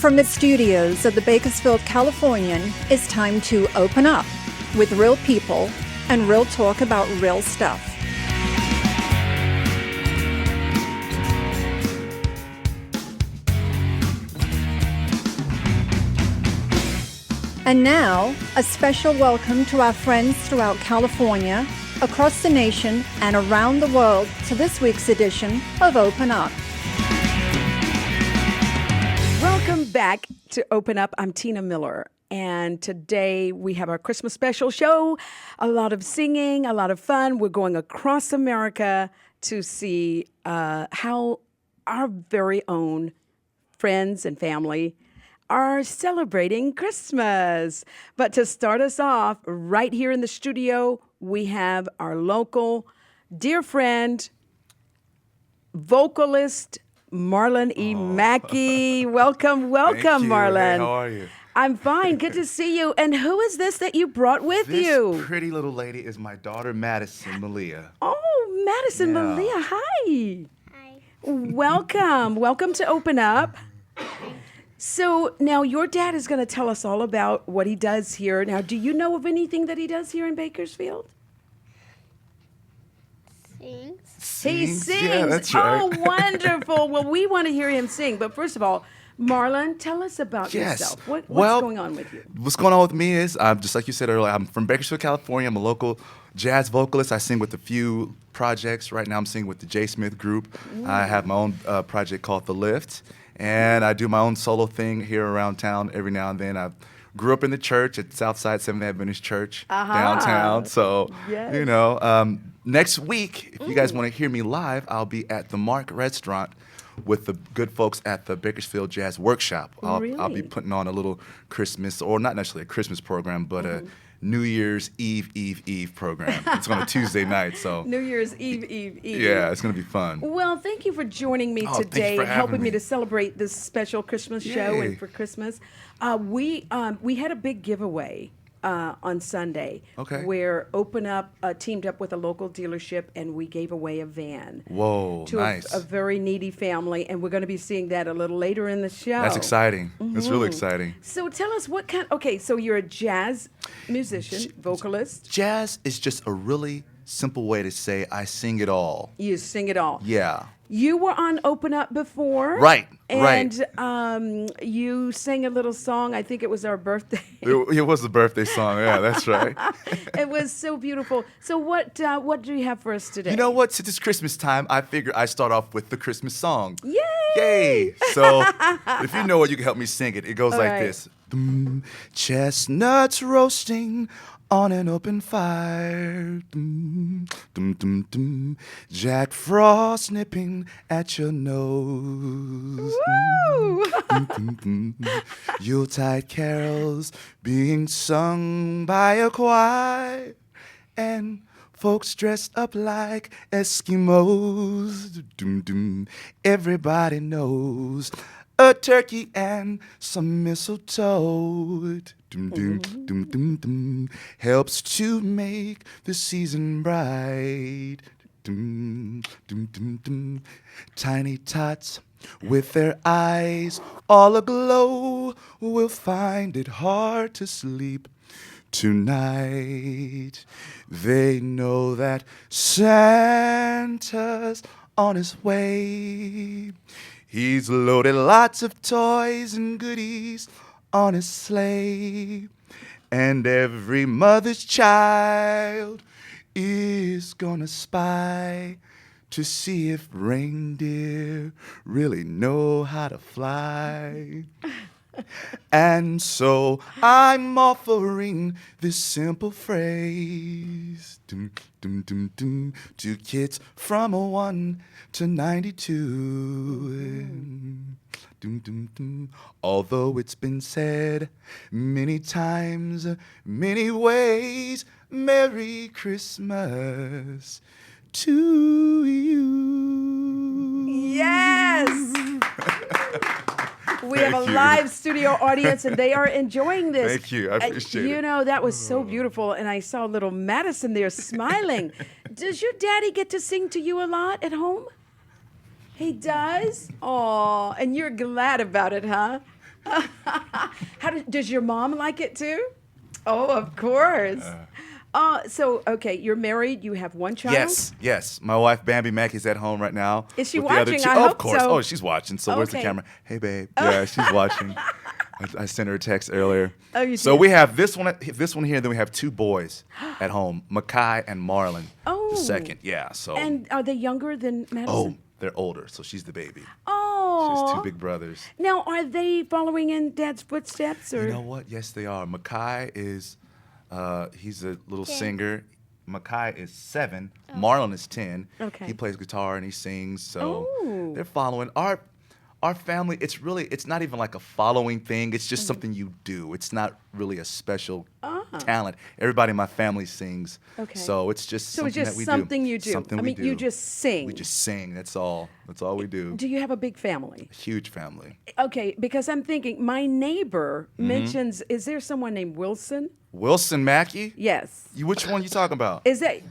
From the studios of the Bakersfield Californian, it's time to open up with real people and real talk about real stuff. And now, a special welcome to our friends throughout California, across the nation, and around the world to this week's edition of Open Up. Welcome back to Open Up. I'm Tina Miller, and today we have our Christmas special show. A lot of singing, a lot of fun. We're going across America to see how our very own friends and family are celebrating Christmas. But to start us off, right here in the studio, we have our local dear friend, vocalist, Marlon E. Mackey. Welcome, Thank you. Marlon. Hey, how are you? I'm fine. Good to see you. And who is this that you brought with you? This pretty little lady is my daughter, Madison Malia. Oh, Madison Yeah. Malia. Hi. Hi. Welcome. Welcome to Open Up. So now your dad is going to tell us all about what he does here. Now, do you know of anything that he does here in Bakersfield? Sings. He Sings? sings. Yeah, that's right. Oh, wonderful. Well, we want to hear him sing. But first of all, Marlon, tell us about Yes. yourself. What's Well, going on with you? What's going on with me is, just like you said earlier, I'm from Bakersfield, California. I'm a local jazz vocalist. I sing with a few projects. Right now I'm singing with the J. Smith Group. I have my own project called The Lift. And I do my own solo thing here around town every now and then. I grew up in the church at Southside Seventh Adventist Church downtown. So, Yes. you know, next week, if you guys want to hear me live, I'll be at the Mark Restaurant with the good folks at the Bakersfield Jazz Workshop. I'll be Really? putting on a little Christmas, or not necessarily a Christmas program, but a New Year's Eve program. It's on a Tuesday night, so New Year's Eve. yeah, it's going to be fun. Well, thank you for joining me Oh, thank you today for and helping having me me. to celebrate this special Christmas show Yay. and for Christmas. We had a big giveaway on Sunday Okay. where Open Up teamed up with a local dealership and we gave away a van Whoa, to nice. a very needy family, and we're going to be seeing that a little later in the show. That's exciting. That's really exciting. So tell us what kind. Okay, so you're a jazz musician, vocalist. Jazz is just a really simple way to say I sing it all. You sing it all. Yeah. You were on Open Up before. Right, and, right. You sang a little song. I think it was our birthday. It was the birthday song. Yeah, that's right. It was so beautiful. So what do you have for us today? You know what? Since it's Christmas time, I figure I start off with the Christmas song. Yay! Yay! So if you know it, you can help me sing it. It goes All like right. this. Chestnuts roasting on an open fire. Jack Frost nipping at your nose. Woo! Yuletide carols being sung by a choir. And folks dressed up like Eskimos. Everybody knows a turkey and some mistletoe helps to make the season bright. Tiny tots with their eyes all aglow will find it hard to sleep tonight. They know that Santa's on his way. He's loaded lots of toys and goodies on his sleigh. And every mother's child is gonna spy to see if reindeer really know how to fly. And so I'm offering this simple phrase to kids from 1 to 92. Although it's been said many times, many ways, Merry Christmas to you. Yes. We have a Thank you. live studio audience, and they are enjoying this. Thank you. I appreciate You it. know, that was so beautiful, and I saw little Madison there smiling. Does your daddy get to sing to you a lot at home? He does? Oh, and you're glad about it, huh? Does your mom like it too? Oh, of course. So okay, you're married. You have one child. Yes. My wife Bambi Mackey's at home right now. Is she with the other watching? two. I Oh, hope of course. so. Oh, she's watching. So where's the Okay. camera? Hey, babe. Yeah, she's watching. I sent her a text earlier. Oh, you So did? we have this one here. Then we have two boys at home, Makai and Marlon. Oh. The second. Yeah. So. And are they younger than Madison? oh, they're older. So she's the baby. She Oh. has two big brothers. Now, are they following in Dad's footsteps, or You know what? Yes, they are. Makai is, he's a little singer. Makai is 7. Marlon is 10. Okay. He plays guitar and he sings. So Oh. they're following. Our family, it's not even like a following thing. It's just something you do. It's not really a special talent. Everybody in my family sings. Okay. So it's just So it's something just that we something do. you do. Something I we mean, do. you just sing. We just sing. That's all. That's all we do. Do you have a big family? Huge family. Okay, because I'm thinking my neighbor Mm-hmm. mentions. Is there someone named Wilson? Wilson Mackey? Yes. Which one you talking about? Is that?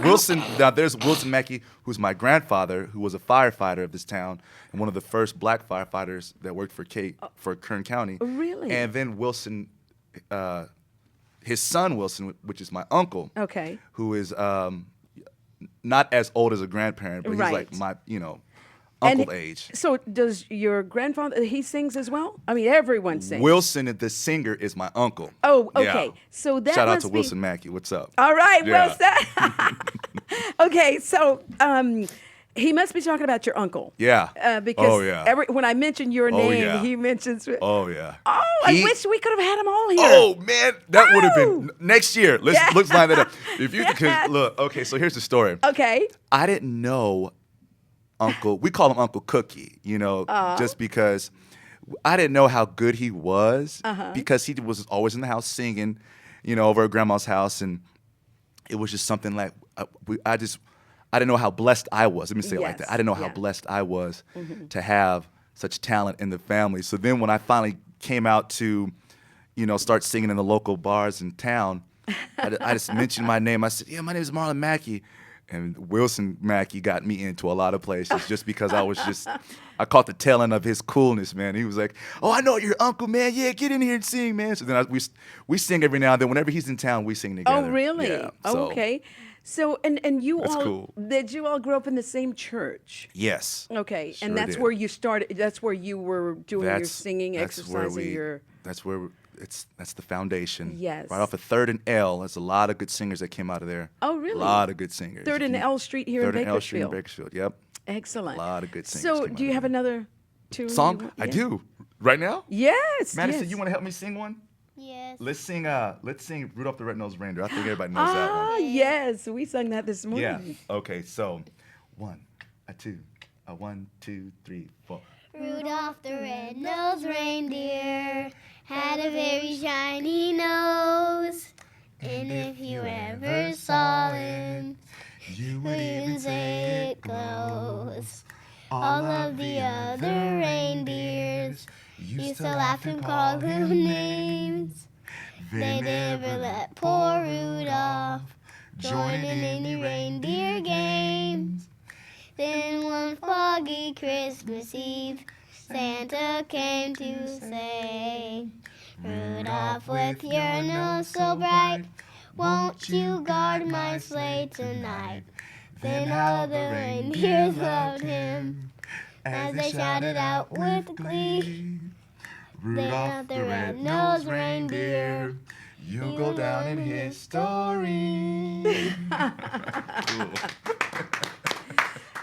Wilson, now there's Wilson Mackey, who's my grandfather, who was a firefighter of this town, and one of the first black firefighters that worked for Kern County. Really? And then Wilson, his son Wilson, which is my uncle, Okay. who is not as old as a grandparent, but he's Right. like my, And uncle age. So does your grandfather? He sings as well. I mean, everyone sings. Wilson, the singer, is my uncle. Oh, Yeah. okay. So that Shout out must to be- Wilson Mackey. What's up? All right, Yeah. Wilson. Okay, so he must be talking about your uncle. Yeah. Because Oh, yeah. when I mention your Oh, name, yeah. he mentions. Oh yeah. Oh, I He- wish we could have had him all here. Oh man, that would have Oh! been next year. Let's line that up. If you Yes. because look, okay, so here's the story. Okay. I didn't know Uncle. We call him Uncle Cookie, just because I didn't know how good he was because he was always in the house singing, over at Grandma's house, and it was just something like I didn't know how blessed I was. Let me say it like Yes. that. I didn't know how Yeah. blessed I was to have such talent in the family. So then when I finally came out to, start singing in the local bars in town, I just mentioned my name. I said, yeah, my name is Marlon Mackey. And Wilson Mackey got me into a lot of places just because I caught the tail end of his coolness, man. He was like, oh, I know your uncle, man. Yeah, get in here and sing, man. So then we sing every now and then. Whenever he's in town, we sing together. Oh, really? Yeah, Oh, so, okay. So and you That's all cool. did you all grow up in the same church? Yes. Okay, Sure and that's did. where you started. That's where you were doing your singing, that's where exercising your. That's where that's the foundation. Yes. Right off of 3rd and L, there's a lot of good singers that came out of there. Oh, really? A lot of good singers. 3rd and L Street here in 3rd and L Street in Bakersfield. Bakersfield. Yep. Excellent. A lot of good singers. So, came do you out have of there. another tune? Song? you want- I yeah. do. Right now? Yes. Madison, yes. you want to help me sing one? Yes. Let's sing Rudolph the Red-Nosed Reindeer. I think everybody knows that one. Ah, yes. We sang that this morning. Yeah. Okay, so 1, a 2, a 1, 2, 3, 4. Rudolph the red-nosed reindeer had a very shiny nose. And if you ever saw him, You would even say it glows. All of the other reindeers used to laugh and call him names. They never let poor Rudolph join in any reindeer games. Then one foggy Christmas Eve, Santa came to say, Rudolph, with your nose so bright, won't you guard my sleigh tonight? Then all the reindeers loved him as they shouted out with glee, Rudolph the red-nosed reindeer, you'll go down in history.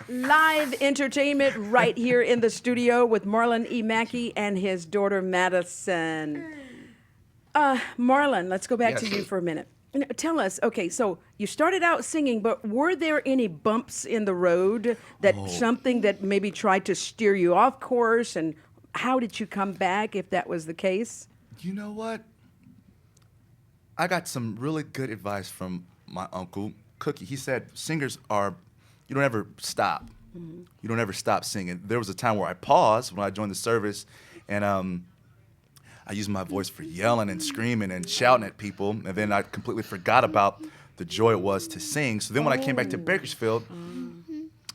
Live entertainment right here in the studio with Marlon E. Mackey and his daughter Madison. Marlon, let's go back to Yes. you for a minute. Tell us, okay, so you started out singing, but were there any bumps in the road that something that maybe tried to steer you off course, and how did you come back if that was the case? You know what? I got some really good advice from my uncle, Cookie. He said, singers you don't ever stop. You don't ever stop singing. There was a time where I paused when I joined the service, and I used my voice for yelling and screaming and shouting at people, and then I completely forgot about the joy it was to sing. So then when I came back to Bakersfield,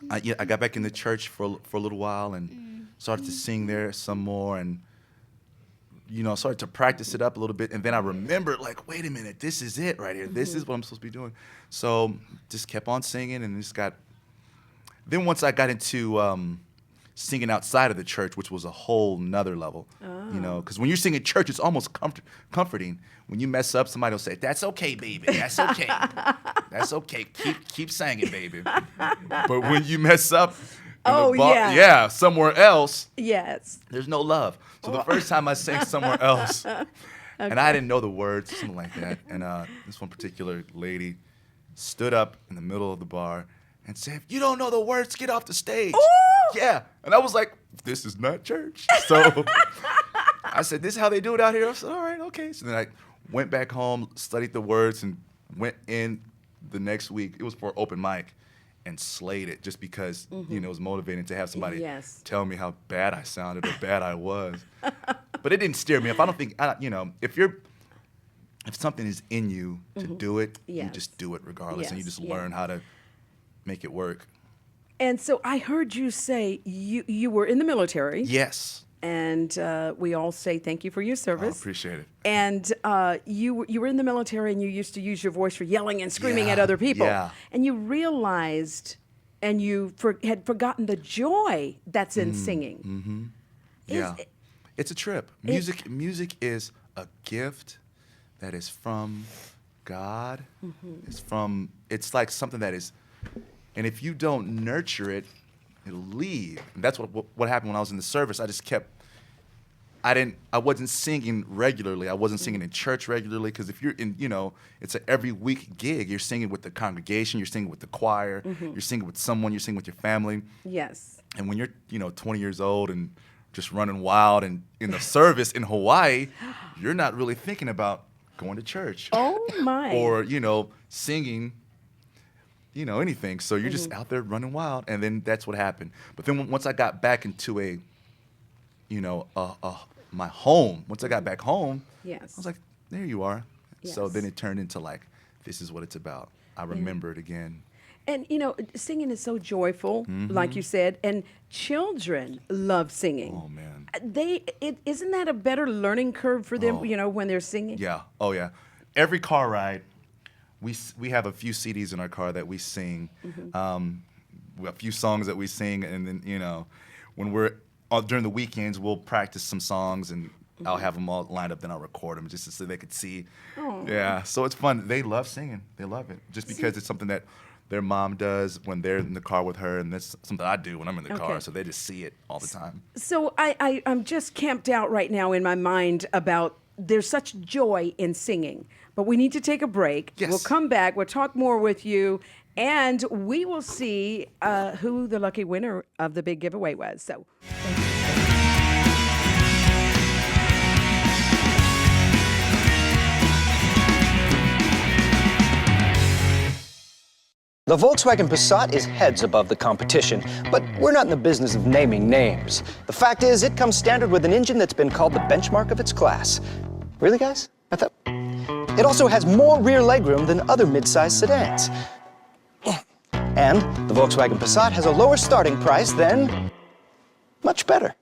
I got back in the church for a little while and started to sing there some more, and started to practice it up a little bit, and then I remembered, like, wait a minute, this is it right here. This is what I'm supposed to be doing. So just kept on singing, and then once I got into singing outside of the church, which was a whole nother level, because when you're singing church, it's almost comforting. When you mess up, somebody will say, "That's okay, baby. That's okay. That's okay. Keep singing, baby." But when you mess up, somewhere else, yes, there's no love. So the first time I sang somewhere else, and I didn't know the words, something like that, and this one particular lady stood up in the middle of the bar and said, "If you don't know the words, get off the stage." Ooh! Yeah, and I was like, "This is not church." So I said, "This is how they do it out here." I said, "All right, okay." So then I went back home, studied the words, and went in the next week. It was for open mic, and slayed it just because it was motivating to have somebody tell me how bad I sounded or bad I was. But it didn't steer me up. I don't think if something is in you to do it, you just do it regardless, and you just learn how to make it work. And so I heard you say you were in the military. Yes. And we all say thank you for your service. I appreciate it. And you were in the military, and you used to use your voice for yelling and screaming at other people. Yeah. And you realized, and you had forgotten the joy that's in singing. Mm-hmm. Yeah. It's a trip. Music is a gift that is from God. It's like something that is, and if you don't nurture it, it'll leave. And that's what happened when I was in the service. I wasn't singing regularly. I wasn't singing in church regularly, because if you're in, it's an every week gig. You're singing with the congregation, you're singing with the choir, you're singing with someone, you're singing with your family. Yes. And when you're 20 years old and just running wild and in the service in Hawaii, you're not really thinking about going to church. Oh my. Or, singing, anything. So you're just out there running wild, and then that's what happened. But then once I got back into my home, once I got back home, I was like, there you are. Yes. So then it turned into like, this is what it's about. I remember it again. And, singing is so joyful, like you said, and children love singing. Oh, man. Isn't that a better learning curve for them, when they're singing? Yeah. Oh, yeah. Every car ride, we have a few CDs in our car that we sing, a few songs that we sing, and then, when we're during the weekends, we'll practice some songs, and I'll have them all lined up, then I'll record them just so they could see. Oh. Yeah, so it's fun. They love singing. They love it, just because it's something that their mom does when they're in the car with her, and that's something I do when I'm in the car, so they just see it all the time. So I'm just camped out right now in my mind about there's such joy in singing, but we need to take a break. Yes. We'll come back. We'll talk more with you, and we will see who the lucky winner of the big giveaway was. So. The Volkswagen Passat is heads above the competition, but we're not in the business of naming names. The fact is, it comes standard with an engine that's been called the benchmark of its class. Really, guys? I thought... It also has more rear legroom than other mid-size sedans. And the Volkswagen Passat has a lower starting price than... much better.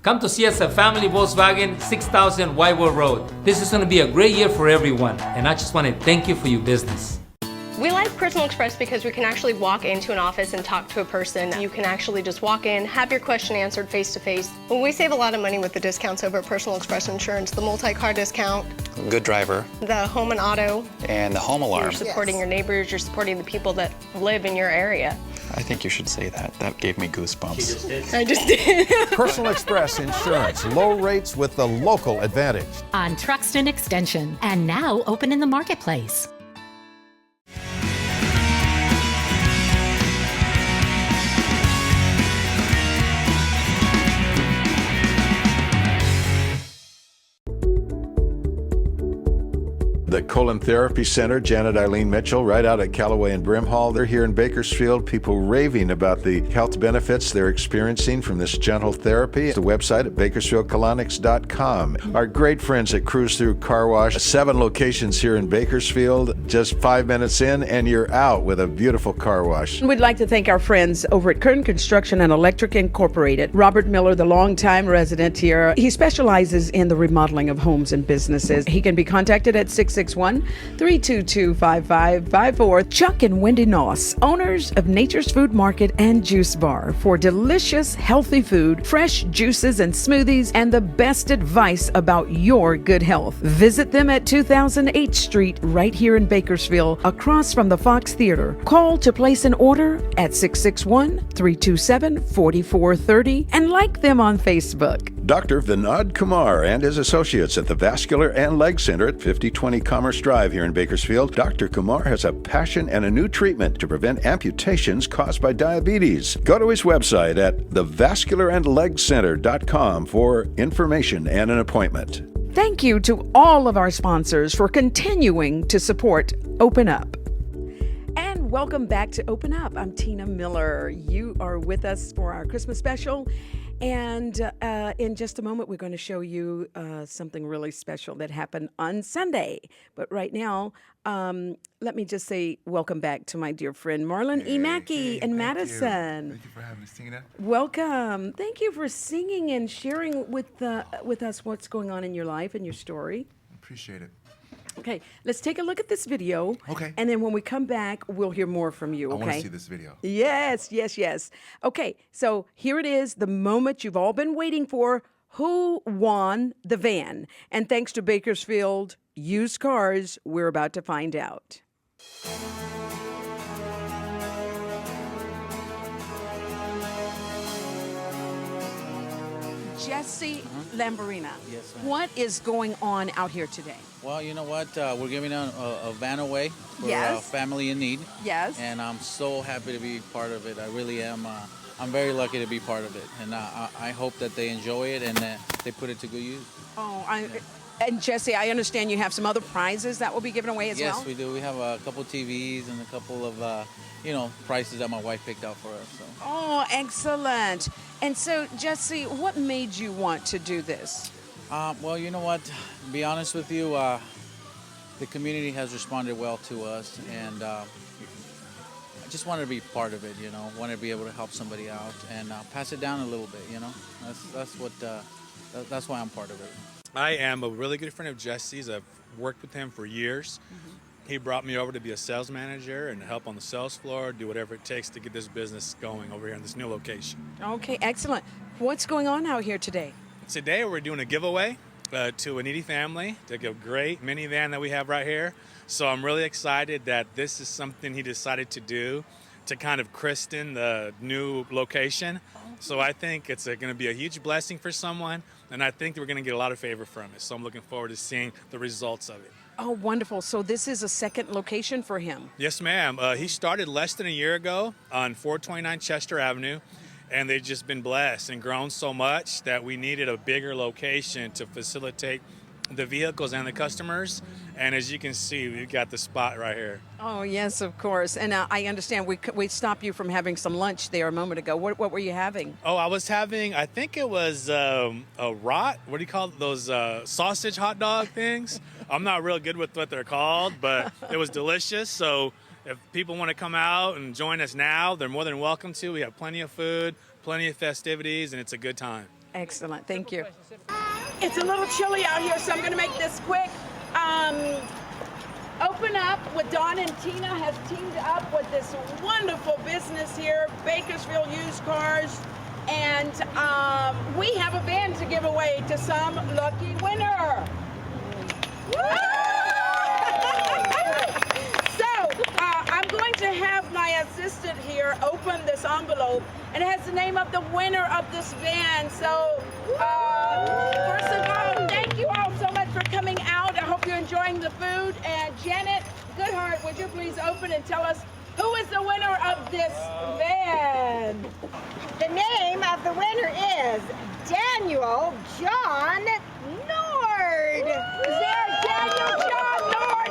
Come to see us at Family Volkswagen, 6000 Whitewell Road. This is going to be a great year for everyone, and I just want to thank you for your business. We like Personal Express because we can actually walk into an office and talk to a person. You can actually just walk in, have your question answered face to face. Well, we save a lot of money with the discounts over at Personal Express Insurance, the multi-car discount, good driver, the home and auto, and the home alarm. You're supporting your neighbors, you're supporting the people that live in your area. I think you should say that. That gave me goosebumps. I just did. Personal Express Insurance, low rates with the local advantage. On Truxton Extension, and now open in the marketplace. The Colon Therapy Center, Janet Eileen Mitchell, right out at Callaway and Brimhall. They're here in Bakersfield. People raving about the health benefits they're experiencing from this gentle therapy. The website at bakersfieldcolonics.com. Our great friends at Cruise Through Car Wash, 7 locations here in Bakersfield. Just 5 minutes in and you're out with a beautiful car wash. We'd like to thank our friends over at Kern Construction and Electric Incorporated. Robert Miller, the longtime resident here, he specializes in the remodeling of homes and businesses. He can be contacted at 661-322-5554. Chuck and Wendy Noss, owners of Nature's Food Market and Juice Bar, for delicious, healthy food, fresh juices and smoothies, and the best advice about your good health. Visit them at 2008th Street, right here in Bakersfield, across from the Fox Theater. Call to place an order at 661-327-4430 and like them on Facebook. Dr. Vinod Kumar and his associates at the Vascular and Leg Center at 5020 Commerce Drive here in Bakersfield. Dr. Kumar has a passion and a new treatment to prevent amputations caused by diabetes. Go to his website at thevascularandlegcenter.com for information and an appointment. Thank you to all of our sponsors for continuing to support Open Up. And welcome back to Open Up. I'm Tina Miller. You are with us for our Christmas special. And in just a moment, we're going to show you something really special that happened on Sunday. But right now, let me just say welcome back to my dear friend Marlon E. Mackey in Madison. Thank you for having us, Tina. Welcome. Thank you for singing and sharing with us what's going on in your life and your story. Appreciate it. Okay, let's take a look at this video. Okay. And then when we come back, we'll hear more from you, okay? I want to see this video. Yes. Okay, so here it is, the moment you've all been waiting for. Who won the van? And thanks to Bakersfield Used Cars, we're about to find out. Jesse Lamborina, Yes, ma'am. what is going on out here today? Well, you know what? We're giving a van away for a Yes. family in need. Yes. And I'm so happy to be part of it. I really am. I'm very lucky to be part of it. And I hope that they enjoy it and they put it to good use. And Jesse, I understand you have some other prizes that will be given away as well? Yes, we do. We have a couple TVs and a couple of, prizes that my wife picked out for us. So. Oh, excellent. And so, Jesse, what made you want to do this? Well, you know what? To be honest with you, the community has responded well to us, and I just wanted to be part of it. Wanted to be able to help somebody out and pass it down a little bit. That's why I'm part of it. I am a really good friend of Jesse's. I've worked with him for years. Mm-hmm. He brought me over to be a sales manager and help on the sales floor, do whatever it takes to get this business going over here in this new location. Okay, excellent. What's going on out here today? Today we're doing a giveaway to a needy family, to a great minivan that we have right here. So I'm really excited that this is something he decided to do to kind of christen the new location. So I think it's going to be a huge blessing for someone, and I think we're going to get a lot of favor from it. So I'm looking forward to seeing the results of it. Oh, wonderful. So this is a second location for him? Yes, ma'am. He started less than a year ago on 429 Chester Avenue, and they've just been blessed and grown so much that we needed a bigger location to facilitate the vehicles and the customers. And as you can see, we've got the spot right here. Oh, yes, of course. And I understand we stopped you from having some lunch there a moment ago. What were you having? Oh, I was having, I think it was a what do you call it? Those sausage hot dog things? I'm not real good with what they're called, but it was delicious. So if people want to come out and join us now, they're more than welcome to. We have plenty of food, plenty of festivities, and it's a good time. Excellent. Thank you. It's a little chilly out here, so I'm going to make this quick. Open Up with Dawn and Tina has teamed up with this wonderful business here, Bakersfield Used Cars, and we have a van to give away to some lucky winner. So I'm going to have my assistant here open this envelope, and it has the name of the winner of this van. So first of all, thank you all so much for coming out. I hope you're enjoying the food. And Janet Goodhart, would you please open and tell us who is the winner of this van? The name of the winner is Daniel John Nord. Is there a Daniel John Nord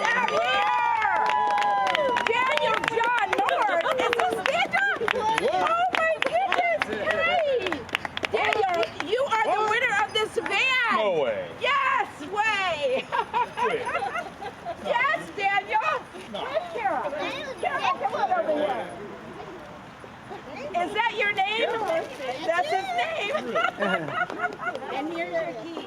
And here's your key.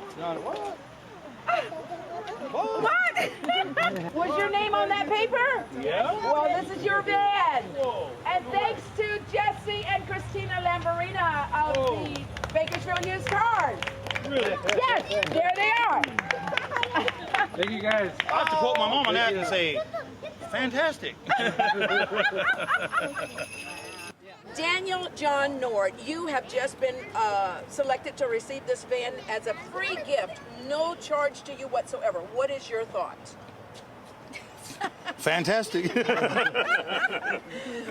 What? Was your name on that paper? Yeah. Well, this is your van. Whoa. And thanks to Jesse and Christina Lamborina of the Bakersfield Used Cars. Really? Yes, there they are. Thank you guys. I have to quote my mom on that and say, fantastic. Daniel John Nord, you have just been selected to receive this van as a free gift, no charge to you whatsoever. What is your thought? Fantastic.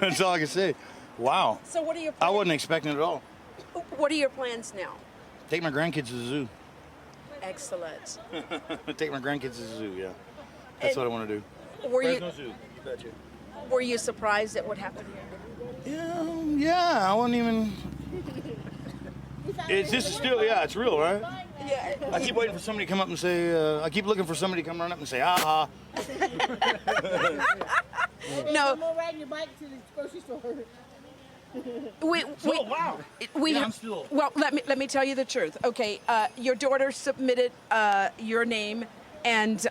That's all I can say. Wow. So what are your I plans? wasn't expecting it at all. What are your plans now? Take my grandkids to the zoo. Excellent. Take my grandkids to the zoo, yeah. That's what I want to do. Were you Fresno Zoo, you betcha. were you surprised at what happened here? Yeah, I wasn't even... This is still, yeah, it's real, right? Yeah. I keep waiting for somebody to come up and say, I keep looking for somebody to come run up and say, aha. No. I'm riding your bike to the grocery store. Wow. We Yeah, have, I'm still... Well, let me tell you the truth. Okay, your daughter submitted your name, and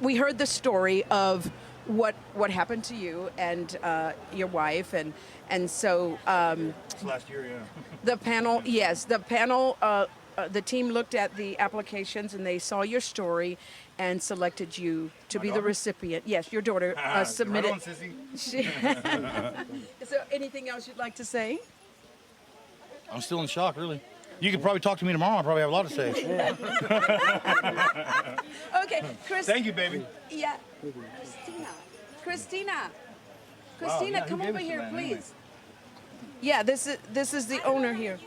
we heard the story of what happened to you and your wife, and so Last year, yeah. the panel, the team looked at the applications and they saw your story and selected you to be the recipient. Yes, your daughter submitted. Right on, sissy. Is there anything else you'd like to say? I'm still in shock, really. You could probably talk to me tomorrow. I probably have a lot to say. Okay, Chris. Thank you, baby. Yeah. Christina, yeah, come who gave over us here, that please. anyway? Yeah, this is the owner here.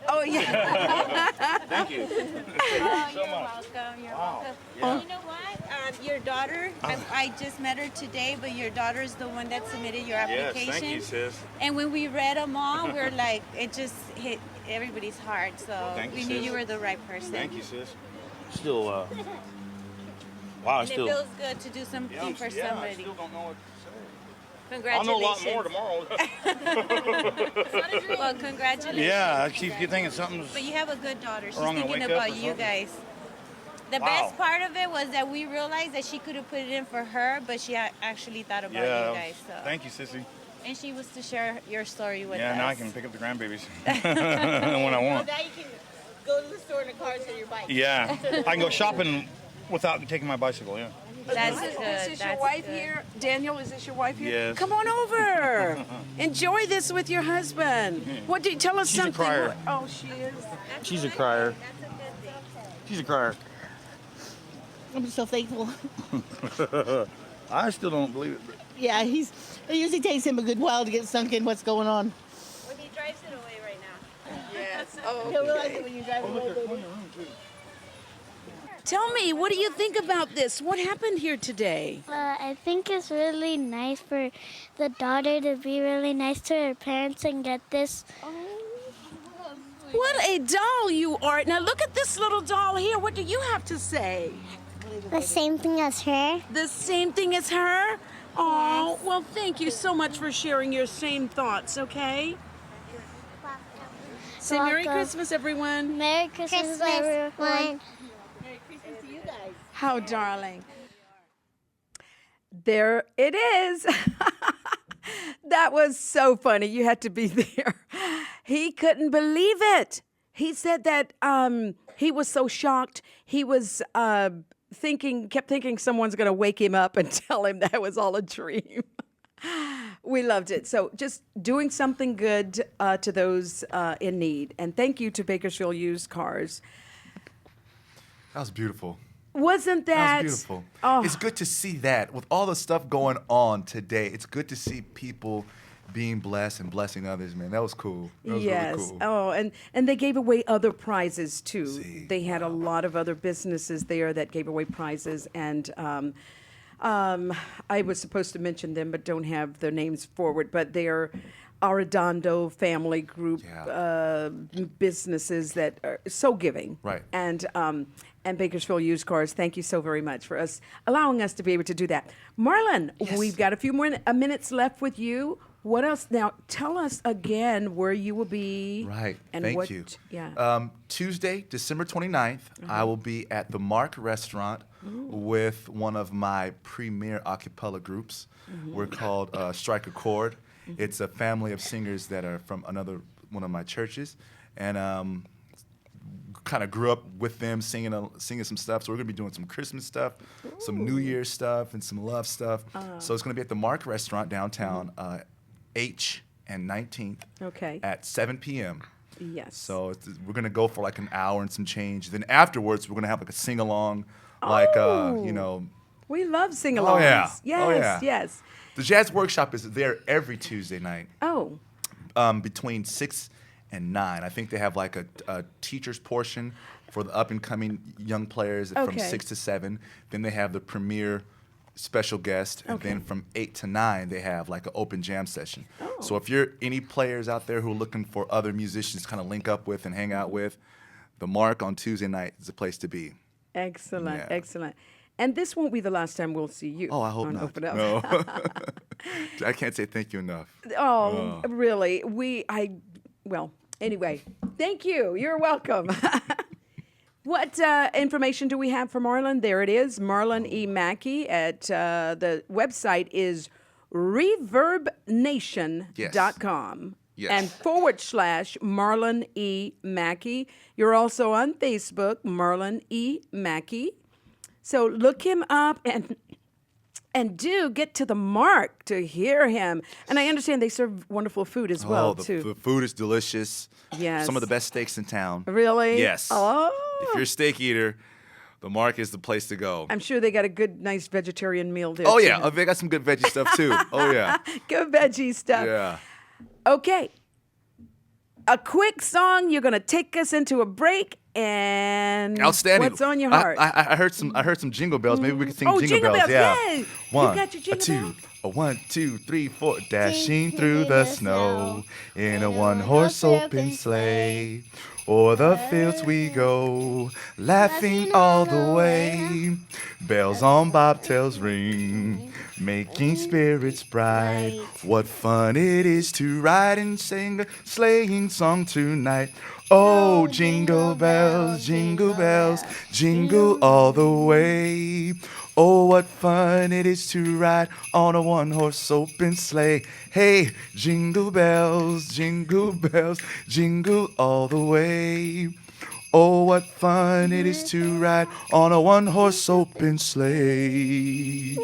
Oh yeah. Thank you. Oh, you're welcome. You're welcome. Yeah. You know what? Your daughter, I just met her today, but your daughter's the one that submitted your application. Yes, thank you, sis. And when we read them all, we're like, it just hit everybody's heart. So Thank you, we knew sis. you were the right person. Thank you, sis. Still, wow, And it feels good to do something for I somebody. still don't know what to say. I'll Congratulations. know a lot more tomorrow. Well, congratulations. Yeah, I keep thinking something's... But you have a good daughter. She's Or I'm gonna thinking wake up about or you something. guys. The Wow. best part of it was that we realized that she could have put it in for her, but she actually thought about Yeah, you guys. So. thank you, sissy. And she was to share your story with us. Yeah, now I can pick up the grandbabies when I want. Now you can go to the store in the car to your bike. Yeah, I can go shopping without taking my bicycle, yeah. That's This good. is your That's wife good. here? Daniel, is this your wife here? Yes. Come on over. Enjoy this with your husband. What do you tell us She's a something? crier. Oh, she is. She's a crier. She's a crier. I'm so thankful. I still don't believe it. But Yeah, it usually takes him a good while to get sunk in what's going on. Well, he drives it away right now. Yes. Oh, You'll realize it when you drive away, baby. Tell me, what do you think about this? What happened here today? I think it's really nice for the daughter to be really nice to her parents and get this. What a doll you are. Now look at this little doll here. What do you have to say? The same thing as her. The same thing as her? Oh, well, thank you so much for sharing your same thoughts, okay? Say Merry Welcome. Christmas, everyone. Merry Christmas, everyone. Merry Christmas to you guys. How darling. There it is. That was so funny. You had to be there. He couldn't believe it. He said that he was so shocked. He was kept thinking someone's going to wake him up and tell him that was all a dream. We loved it. So just doing something good to those in need. And thank you to Bakersfield Used Cars. That was beautiful. Wasn't that? That was beautiful. Oh. It's good to see that with all the stuff going on today. It's good to see people being blessed and blessing others, man. That was cool. That was Yes. really cool. Oh, and they gave away other prizes too. They had a lot of other businesses there that gave away prizes, and I was supposed to mention them, but don't have their names forward. But they're Arredondo family group businesses that are so giving. Right. And Bakersfield Used Cars, thank you so very much for allowing us to be able to do that. Marlon, we've got a few more minutes left with you. What else? Now, tell us again where you will be. Right. And Thank what, you. Yeah. Tuesday, December 29th, I will be at the Mark Restaurant with one of my premier a cappella groups. We're called Strike a Chord. It's a family of singers that are from one of my churches, and kind of grew up with them singing some stuff. So we're gonna be doing some Christmas stuff, some New Year's stuff, and some love stuff. So it's gonna be at the Mark Restaurant downtown, H and 19th. Okay. At 7 p.m. Yes. So we're gonna go for like an hour and some change. Then afterwards, we're gonna have like a sing along, like you know. We love sing-alongs. Oh yeah. Yes. Oh yeah. Yes. The Jazz Workshop is there every Tuesday night. Oh. Between 6 and 9. I think they have like a teacher's portion for the up and coming young players from 6 to 7. Then they have the premier special guest, and then from 8 to 9 they have like an open jam session. So if you're any players out there who are looking for other musicians to kind of link up with and hang out with, the Mark on Tuesday night is a place to be. Excellent. Yeah. Excellent. And this won't be the last time we'll see you. Oh, I hope on not. Open Up. No. I can't say thank you enough. Oh, really? Well, anyway, thank you. You're welcome. What information do we have for Marlon? There it is, Marlon E. Mackey. At the website is reverbnation.com. Yes. And / Marlon E. Mackey. You're also on Facebook, Marlon E. Mackey. So look him up and do get to the Mark to hear him. And I understand they serve wonderful food as well, too. The food is delicious. Yes. Some of the best steaks in town. Really? Yes. Oh. If you're a steak eater, the Mark is the place to go. I'm sure they got a good, nice vegetarian meal there. Oh, too. yeah. They got some good veggie stuff, too. Oh, yeah. Good veggie stuff. Yeah. Okay. A quick song. You're going to take us into a break. And Outstanding. What's on your heart? I heard some jingle bells. Maybe we could sing jingle bells. Yeah. Yay. One, You got your jingle two, 1, 2, 3, 4. Dashing through the snow in a one-horse open sleigh. O'er the fields we go, laughing all the way. Bells on bobtails ring, making spirits bright. What fun it is to ride and sing a sleighing song tonight. Oh, jingle bells, jingle all the way. Oh, what fun it is to ride on a one-horse open sleigh. Hey, jingle bells, jingle all the way. Oh, what fun it is to ride on a one-horse open sleigh.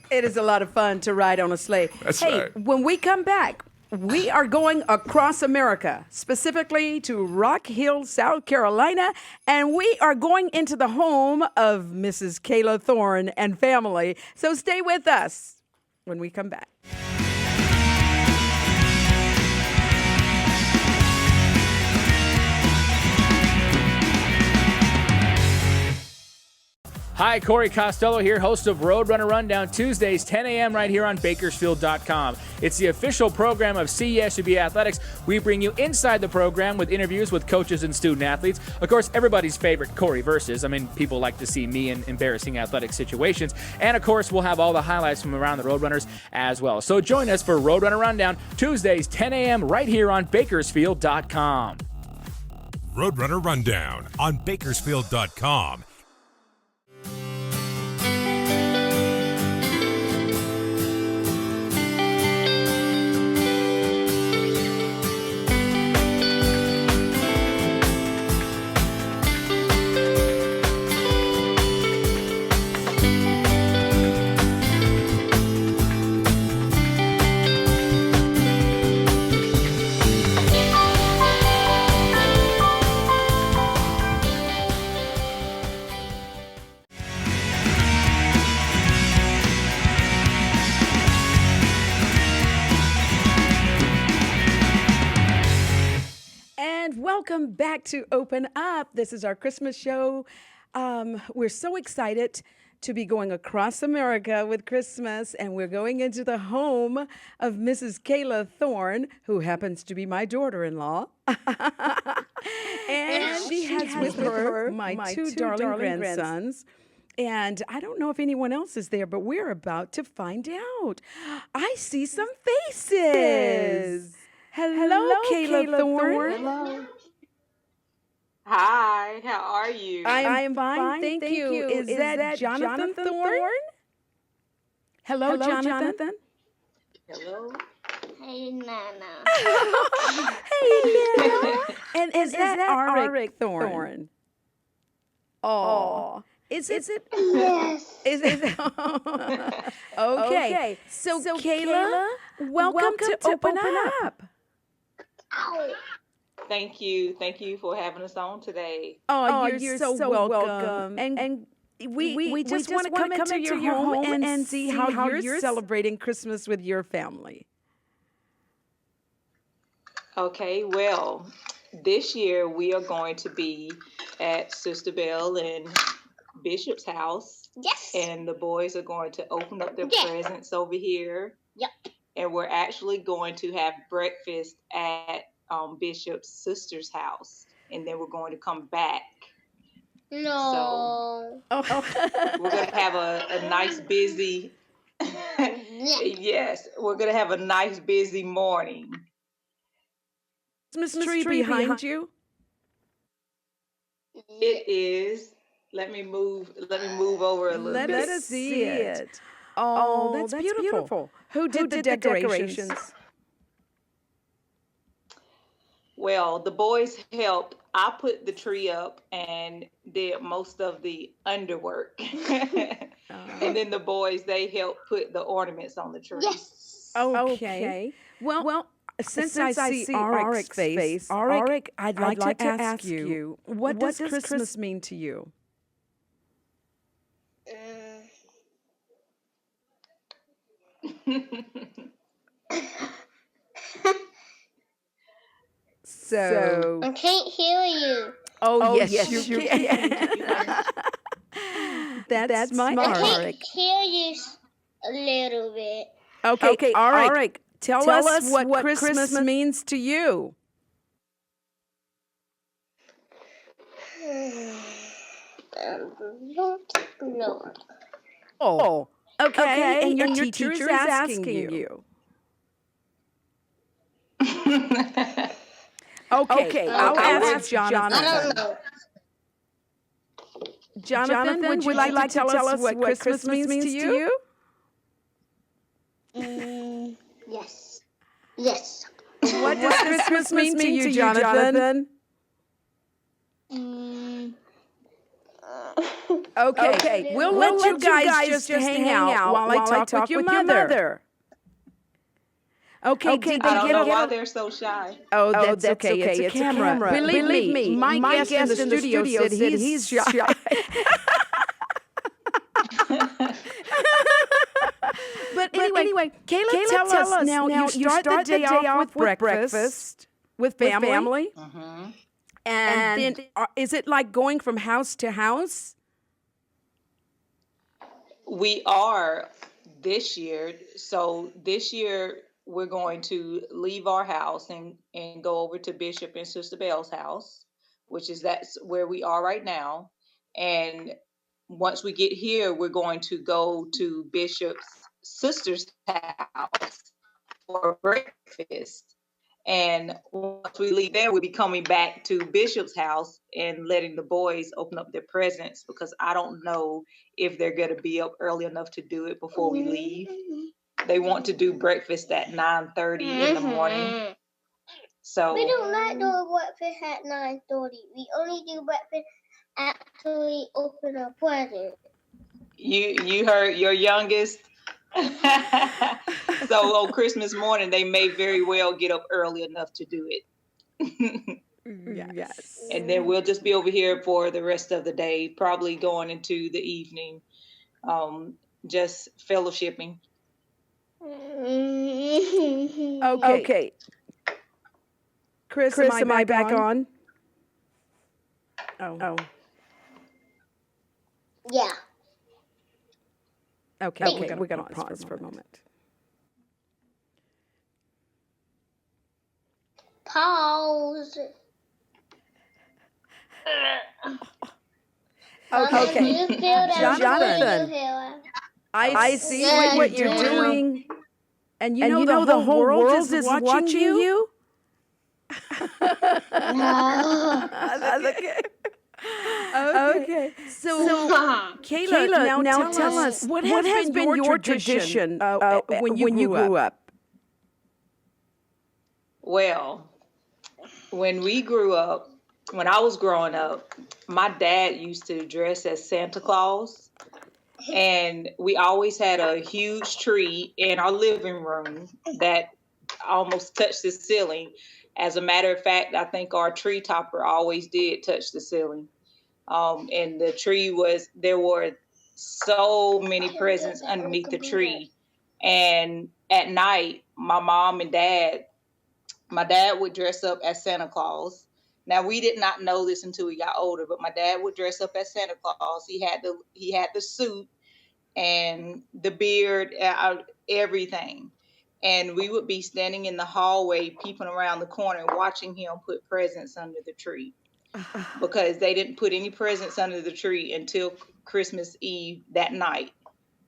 It is a lot of fun to ride on a sleigh. That's hey, right. When we come back, we are going across America, specifically to Rock Hill, South Carolina, and we are going into the home of Mrs. Kayla Thorne and family. So stay with us when we come back. Hi, Corey Costello here, host of Roadrunner Rundown, Tuesdays, 10 a.m. right here on Bakersfield.com. It's the official program of CESUB Athletics. We bring you inside the program with interviews with coaches and student athletes. Of course, everybody's favorite Corey versus. I mean, people like to see me in embarrassing athletic situations. And, of course, we'll have all the highlights from around the Roadrunners as well. So join us for Roadrunner Rundown, Tuesdays, 10 a.m. right here on Bakersfield.com. Roadrunner Rundown on Bakersfield.com. Welcome back to Open Up. This is our Christmas show. We're so excited to be going across America with Christmas, and we're going into the home of Mrs. Kayla Thorne, who happens to be my daughter-in-law. And she has with her my two darling grandsons. And I don't know if anyone else is there, but we're about to find out. I see some faces. Hello, Kayla Thorne. Hello. Hi, how are you? I am fine, thank you. Is that Jonathan Thorne? Hello, Jonathan. Hello. Hey, Nana. Hey, and is that Arik Thorne? Oh. Is it? Yes. Is it? Okay. So Kayla, welcome to Open Up. Ow. Thank you. Thank you for having us on today. Oh, you're so welcome. And we just want to come into your home and see how you're celebrating Christmas with your family. Okay, well, this year we are going to be at Sister Belle and Bishop's house. Yes. And the boys are going to open up their presents over here. Yep. And we're actually going to have breakfast at Bishop's sister's house. And then we're going to come back. No. So we're going to have a nice busy, yes, we're going to have a nice busy morning. Christmas tree behind you? It is. Let me move over a little bit. Let us see it. Oh, that's beautiful. Who did the decorations? Well, the boys helped. I put the tree up and did most of the underwork. And then the boys, they helped put the ornaments on the tree. Yes. Okay. Well, since I see Arik's face, Arik, I'd like to ask you, what does Christmas mean to you? So I can't hear you. Oh, yes, you can. That's smart, I Arik. can't hear you a little bit. Okay, Arik, tell us what Christmas means to you. No. Oh, okay. And your teacher is asking you. Okay, I'll ask Jonathan. I don't know. Jonathan, would you like to tell us what Christmas means to you? Yes. Yes. What does Christmas mean to you, Jonathan? Okay, we'll let you guys just hang out while I talk with your mother. Okay, I don't know why they're so shy. Oh, that's okay. It's a camera. Believe me, my guest in the studio said he's shy. But anyway, Kayla, tell us now. You start the day off with breakfast with family. Mm-hmm. And then, is it like going from house to house? We are this year. So this year we're going to leave our house and go over to Bishop and Sister Belle's house, that's where we are right now. And once we get here, we're going to go to Bishop's sister's house for breakfast. And once we leave there, we'll be coming back to Bishop's house and letting the boys open up their presents, because I don't know if they're going to be up early enough to do it before we leave. They want to do breakfast at 9:30 in the morning. So we do not do breakfast at 9:30. We only do breakfast after we open a present. You heard your youngest. So on Christmas morning, they may very well get up early enough to do it. Yes. And then we'll just be over here for the rest of the day, probably going into the evening, just fellowshipping. Okay. Chris, am I back on? Oh. Yeah. Okay. We're going to pause for a moment. Pause. Okay. You feel that Jonathan, you feel. I see Yes, what you're ma'am. doing. And you know the whole world is watching you? Okay. So, Kayla, now tell us, what has been your tradition when you grew up? Well, when we grew up, when I was growing up, my dad used to dress as Santa Claus. And we always had a huge tree in our living room that almost touched the ceiling. As a matter of fact, I think our tree topper always did touch the ceiling. And the tree there were so many presents underneath the tree. And at night, my dad would dress up as Santa Claus. Now we did not know this until we got older, but my dad would dress up as Santa Claus. He had the suit and the beard, everything. And we would be standing in the hallway, peeping around the corner, watching him put presents under the tree. Because they didn't put any presents under the tree until Christmas Eve that night.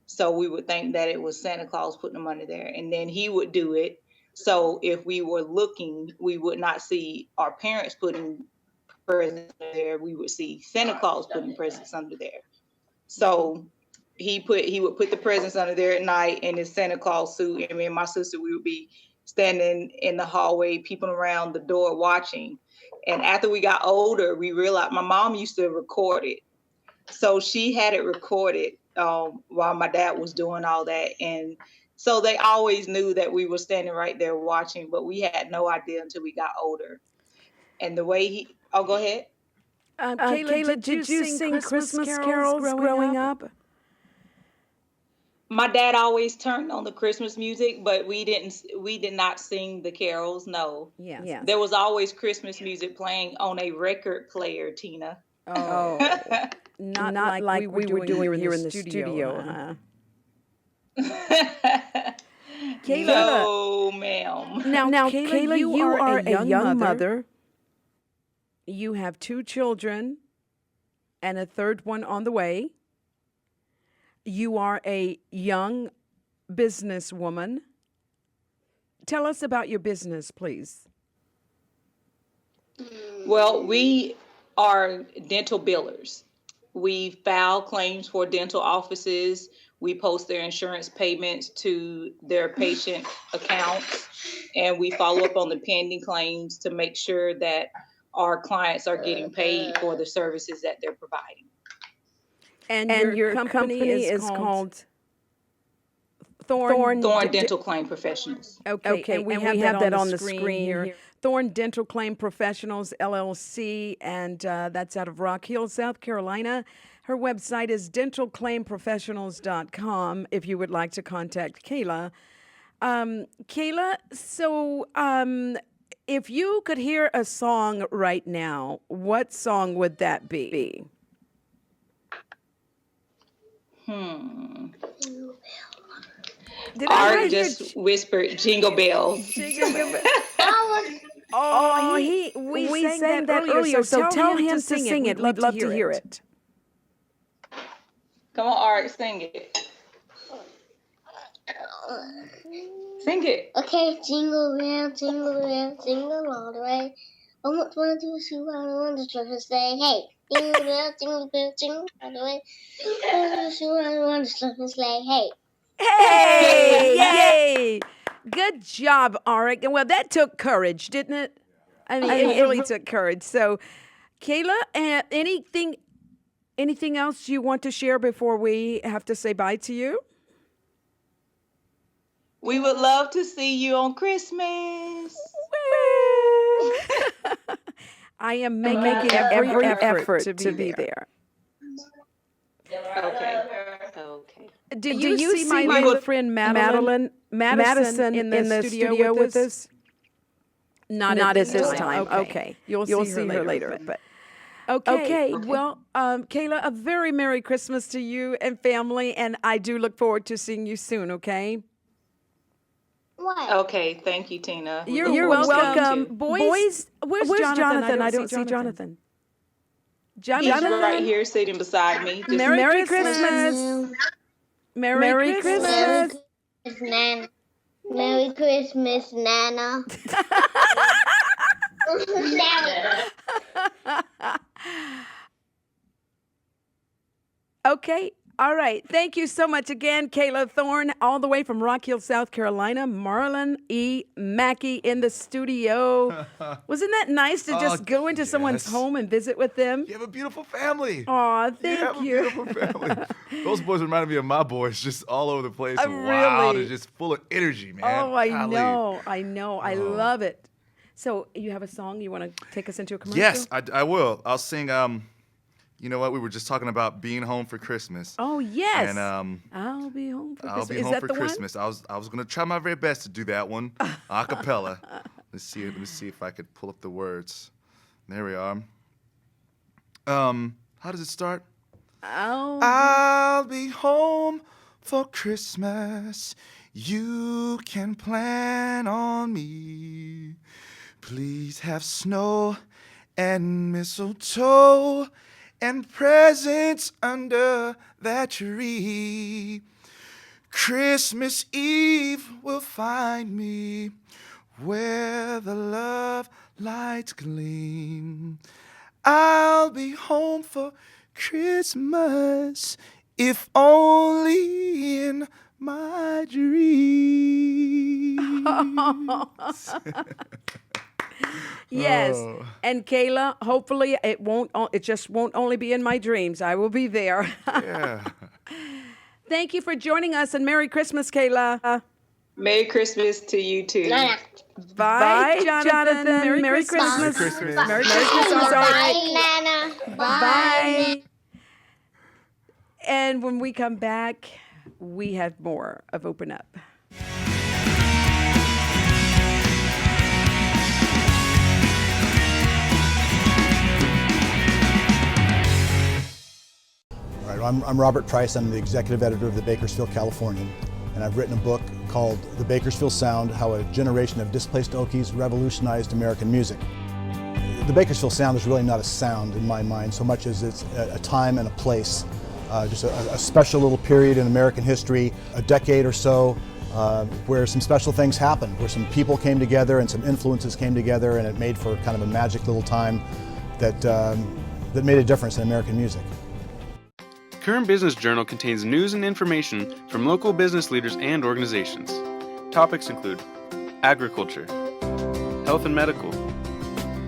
So we would think that it was Santa Claus putting them under there. And then he would do it. So if we were looking, we would not see our parents putting presents under there. We would see Santa Claus putting presents under there. So he would put the presents under there at night in his Santa Claus suit. And me and my sister, we would be standing in the hallway, peeping around the door, watching. And after we got older, we realized my mom used to record it. So she had it recorded while my dad was doing all that. And so they always knew that we were standing right there watching, but we had no idea until we got older. And the way go ahead. Kayla, did you sing Christmas carols growing up? My dad always turned on the Christmas music, but we did not sing the carols. No. Yeah. There was always Christmas music playing on a record player, Tina. Oh. Not like we were doing here in the studio. Kayla. No, ma'am. Now Kayla, you are a young mother. You have 2 children and a third one on the way. You are a young businesswoman. Tell us about your business, please. Well, we are dental billers. We file claims for dental offices. We post their insurance payments to their patient accounts, and we follow up on the pending claims to make sure that our clients are getting paid for the services that they're providing. And your company is called Thorn Dental Claim Professionals. Okay, and we have that on the screen here. Thorn Dental Claim Professionals, LLC, and that's out of Rock Hill, South Carolina. Her website is dentalclaimprofessionals.com if you would like to contact Kayla. Kayla, so if you could hear a song right now, what song would that be? Art just whispered Jingle Bells. Jingle Bells. We sang that earlier, so tell him to sing it. We'd love to hear it. Come on, Art, sing it. Sing it. Okay, jingle bell, jingle all the way. Oh, what fun to see what I want to try to say. Hey, jingle bell, jingle all the way. Oh, see what I want to try to say. Hey. Hey! Yay! Good job, Arik. And well, that took courage, didn't it? I mean, it really took courage. So, Kayla, anything else you want to share before we have to say bye to you? We would love to see you on Christmas. I am making every effort to be there. Okay. Do you see my little friend Madison in the studio with us? Not at this time. Okay. You'll see her later. But okay. Well, Kayla, a very Merry Christmas to you and family, and I do look forward to seeing you soon, okay? What? Okay, thank you, Tina. You're welcome. Boys, where's Jonathan? I don't see Jonathan. He's right here sitting beside me. Just Merry Christmas. Merry Christmas. Nana. Merry Christmas, Nana. Okay. All right. Thank you so much again, Kayla Thorne, all the way from Rock Hill, South Carolina. Marlon E. Mackey in the studio. Wasn't that nice to just go into someone's home and visit with them? You have a beautiful family. Aw, thank you. Beautiful family. Those boys reminded me of my boys, just all over the place. Really? Wow, they're just full of energy, man. Oh, I Golly. know. I love it. So you have a song you want to take us into a commercial? Yes, I will. I'll sing. You know what? We were just talking about being home for Christmas. Oh yes. And I'll be home for I'll Christmas. be Is home that for the Christmas. I was gonna try my very best to do that one, a cappella. Let me see if I could pull up the words. There we are. How does it start? I'll be home for Christmas. You can plan on me. Please have snow and mistletoe and presents under that tree. Christmas Eve will find me where the love lights gleam. I'll be home for Christmas, if only in my dreams. Yes. And Kayla, hopefully it just won't only be in my dreams. I will be there. Yeah. Thank you for joining us, and Merry Christmas, Kayla. Merry Christmas to you too. Bye, Jonathan. Merry Christmas. Merry Christmas. Merry Christmas. I'm sorry. Bye, Nana. Bye. And when we come back, we have more of Open Up. All right, I'm Robert Price. I'm the executive editor of the Bakersfield Californian, and I've written a book called The Bakersfield Sound, How a Generation of Displaced Okies Revolutionized American Music. The Bakersfield Sound is really not a sound in my mind so much as it's a time and a place, just a special little period in American history, a decade or so, where some special things happened, where some people came together and some influences came together, and it made for kind of a magic little time that made a difference in American music. Current Business Journal contains news and information from local business leaders and organizations. Topics include agriculture, health and medical,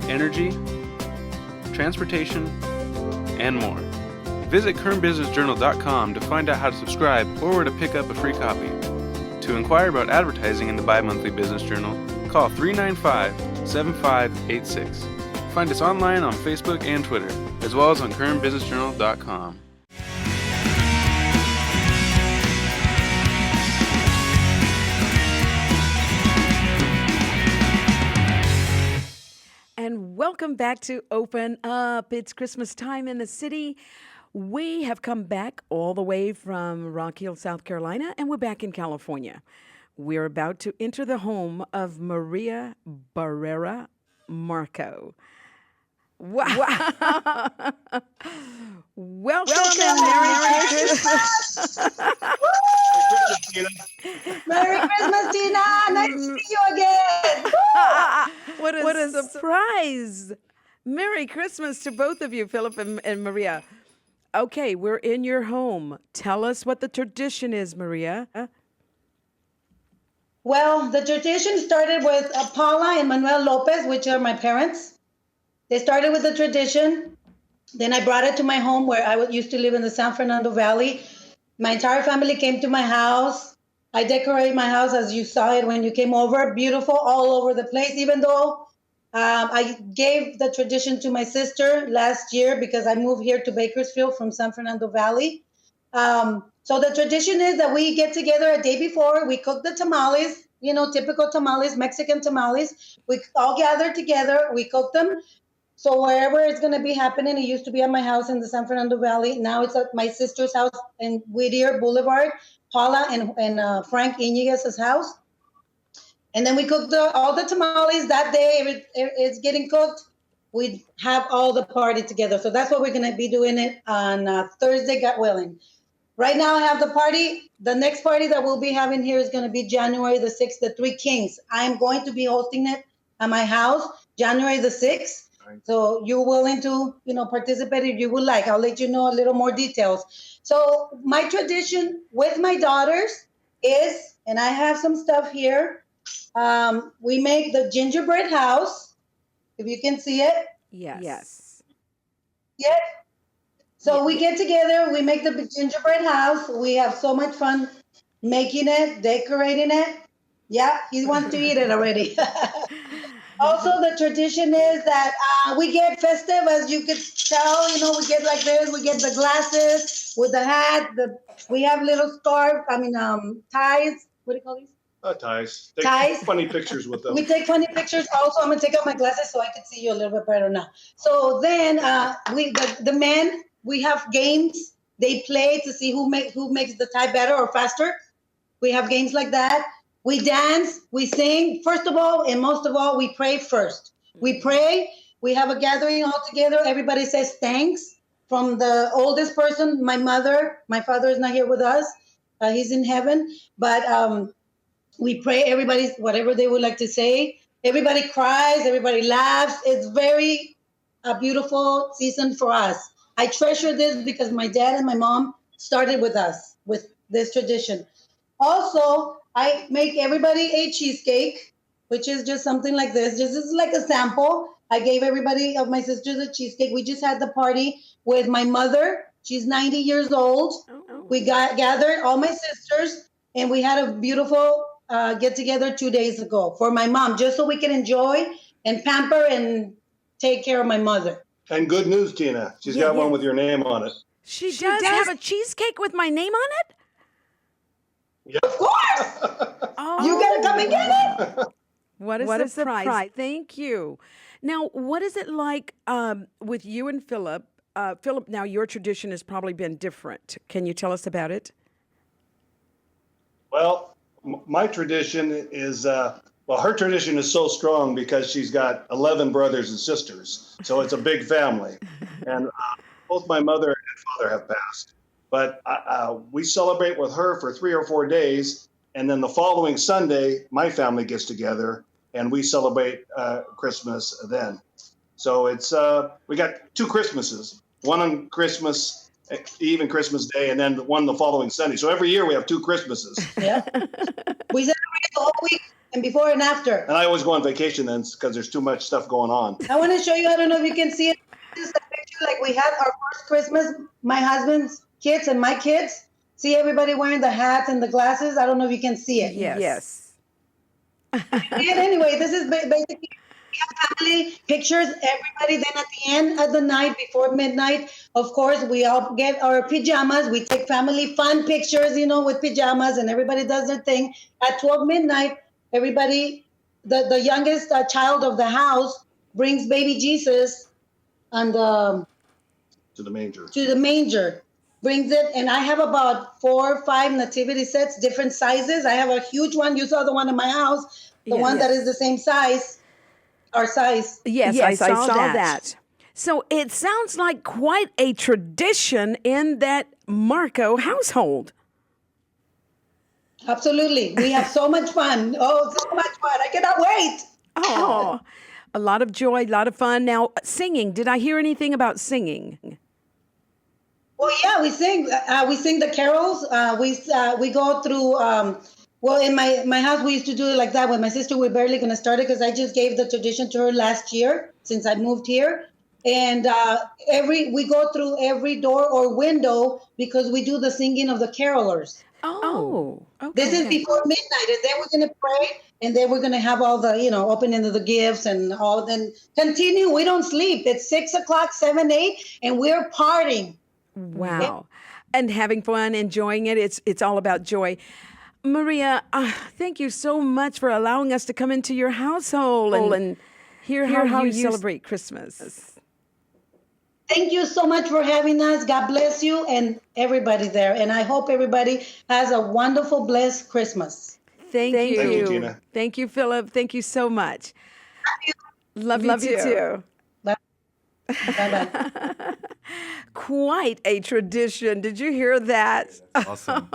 energy, transportation, and more. Visit currentbusinessjournal.com to find out how to subscribe or where to pick up a free copy. To inquire about advertising in the bi-monthly Business Journal, call 395-7586. Find us online on Facebook and Twitter, as well as on currentbusinessjournal.com. And welcome back to Open Up. It's Christmas time in the city. We have come back all the way from Rock Hill, South Carolina, and we're back in California. We're about to enter the home of Maria Barrera Marco. Wow. Welcome and Merry Christmas. Merry Christmas, Tina. Nice to see you again. What a surprise. Merry Christmas to both of you, Philip and Maria. Okay, we're in your home. Tell us what the tradition is, Maria. Well, the tradition started with Paula and Manuel Lopez, which are my parents. They started with the tradition. Then I brought it to my home where I used to live in the San Fernando Valley. My entire family came to my house. I decorated my house as you saw it when you came over. Beautiful all over the place, even though I gave the tradition to my sister last year because I moved here to Bakersfield from San Fernando Valley. So the tradition is that we get together a day before. We cook the tamales, typical tamales, Mexican tamales. We all gather together. We cook them. So wherever it's going to be happening, it used to be at my house in the San Fernando Valley. Now it's at my sister's house in Whittier Boulevard, Paula and Frank Iñiguez's house. And then we cooked all the tamales that day. It's getting cooked. we have all the party together. So that's what we're going to be doing it on Thursday, God willing. Right now, I have the party. The next party that we'll be having here is going to be January the 6th, the Three Kings. I'm going to be hosting it at my house, January the 6th. So you're willing to, participate if you would like. I'll let you know a little more details. So my tradition with my daughters is, and I have some stuff here, we make the gingerbread house, if you can see it. Yes. Yes. So we get together, we make the gingerbread house. We have so much fun making it, decorating it. Yeah, he wants to eat it already. Also, the tradition is that we get festive, as you could tell. We get like this. We get the glasses with the hat. We have little ties. What do you call these? Ties. Ties. Funny pictures with them. We take funny pictures. Also, I'm gonna take off my glasses so I can see you a little bit better now. So then, the men, we have games. They play to see who makes the tie better or faster. We have games like that. We dance, we sing. First of all, and most of all, we pray first. We pray. We have a gathering all together. Everybody says thanks. From the oldest person, my mother. My father is not here with us. He's in heaven. But we pray. Everybody, whatever they would like to say. Everybody cries. Everybody laughs. It's very a beautiful season for us. I treasure this because my dad and my mom started with us with this tradition. Also, I make everybody a cheesecake, which is just something like this. This is like a sample. I gave everybody of my sisters a cheesecake. We just had the party with my mother. She's 90 years old. We gathered all my sisters, and we had a beautiful get together 2 days ago for my mom, just so we can enjoy and pamper and take care of my mother. And good news, Tina. She's got one with your name on it. She does have a cheesecake with my name on it? Yep. Of course. You got to come and get it. What is the price? Thank you. Now, what is it like with you and Philip? Philip, now your tradition has probably been different. Can you tell us about it? Well, my tradition is, her tradition is so strong because she's got 11 brothers and sisters. So it's a big family. And both my mother and father have passed. But we celebrate with her for 3 or 4 days. And then the following Sunday, my family gets together and we celebrate Christmas then. So it's we got 2 Christmases, one on Christmas Eve and Christmas Day, and then one the following Sunday. So every year we have 2 Christmases. Yeah. We celebrate the whole week and before and after. And I always go on vacation then because there's too much stuff going on. I want to show you, I don't know if you can see it. This is a picture like we had our first Christmas, my husband's kids and my kids. See everybody wearing the hats and the glasses? I don't know if you can see it. Yes. And anyway, this is basically we have family pictures. Everybody then at the end of the night, before midnight, of course, we all get our pajamas. We take family fun pictures, with pajamas, and everybody does their thing. At 12 midnight, everybody, the youngest child of the house brings baby Jesus and to the manger. Brings it, and I have about 4 or 5 nativity sets, different sizes. I have a huge one. You saw the one in my house, the one that is the same size, our size. Yes, I saw that. So it sounds like quite a tradition in that Marco household. Absolutely. We have so much fun. Oh, so much fun. I cannot wait. Oh, a lot of joy, a lot of fun. Now, singing. Did I hear anything about singing? Well, yeah, we sing. We sing the carols. We go through. In my house, we used to do it like that. With my sister, we're barely going to start it because I just gave the tradition to her last year since I moved here. And we go through every door or window because we do the singing of the carolers. Oh, okay. This is before midnight, and then we're going to pray, and then we're going to have all the, opening of the gifts and all. Then continue. We don't sleep. It's 6 o'clock, 7, 8, and we're partying. Wow. And having fun, enjoying it. It's all about joy. Maria, thank you so much for allowing us to come into your household and hear how you celebrate Christmas. Thank you so much for having us. God bless you and everybody there. And I hope everybody has a wonderful, blessed Christmas. Thank you. Thank you, Tina. Thank you, Philip. Thank you so much. Love you too. Bye. Bye-bye. Quite a tradition. Did you hear that? Awesome.